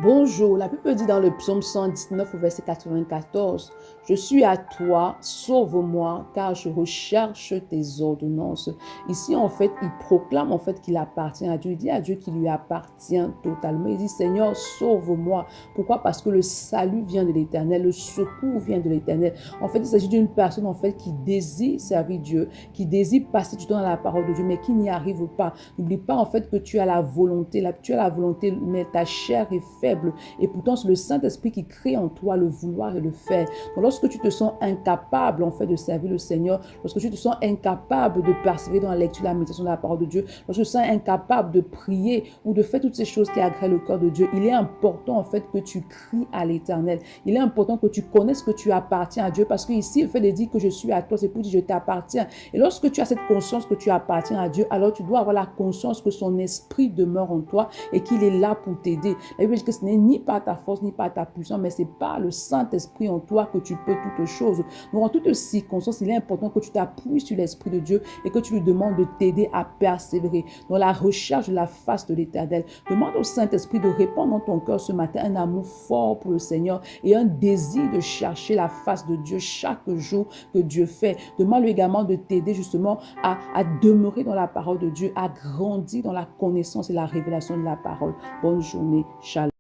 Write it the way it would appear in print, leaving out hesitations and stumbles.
Bonjour, la Bible dit dans le psaume 119 au verset 94, je suis à toi, sauve-moi, car je recherche tes ordonnances. Ici, en fait, il proclame en fait qu'il appartient à Dieu. Il dit à Dieu qu'il lui appartient totalement. Il dit, Seigneur, sauve-moi. Pourquoi? Parce que le salut vient de l'Éternel, le secours vient de l'Éternel. En fait, il s'agit d'une personne en fait qui désire servir Dieu, qui désire passer du temps dans la parole de Dieu, mais qui n'y arrive pas. N'oublie pas en fait que tu as la volonté, tu as la volonté, mais ta chair est faible. Et pourtant, c'est le Saint-Esprit qui crée en toi le vouloir et le faire. Donc, lorsque tu te sens incapable en fait de servir le Seigneur, lorsque tu te sens incapable de persévérer dans la lecture, la méditation de la parole de Dieu, lorsque tu te sens incapable de prier ou de faire toutes ces choses qui agréent le cœur de Dieu, il est important en fait que tu cries à l'Éternel. Il est important que tu connaisses que tu appartiens à Dieu, parce qu'ici, le fait de dire que je suis à toi, c'est pour dire je t'appartiens. Et lorsque tu as cette conscience que tu appartiens à Dieu, alors tu dois avoir la conscience que son esprit demeure en toi et qu'il est là pour t'aider. La Bible dit que ce n'est ni par ta force, ni par ta puissance, mais c'est par le Saint-Esprit en toi que tu peux toutes choses. Donc, en toutes circonstances, il est important que tu t'appuies sur l'Esprit de Dieu et que tu lui demandes de t'aider à persévérer dans la recherche de la face de l'Éternel. Demande au Saint-Esprit de répandre dans ton cœur ce matin un amour fort pour le Seigneur et un désir de chercher la face de Dieu chaque jour que Dieu fait. Demande-lui également de t'aider justement à demeurer dans la parole de Dieu, à grandir dans la connaissance et la révélation de la parole. Bonne journée. Shalom.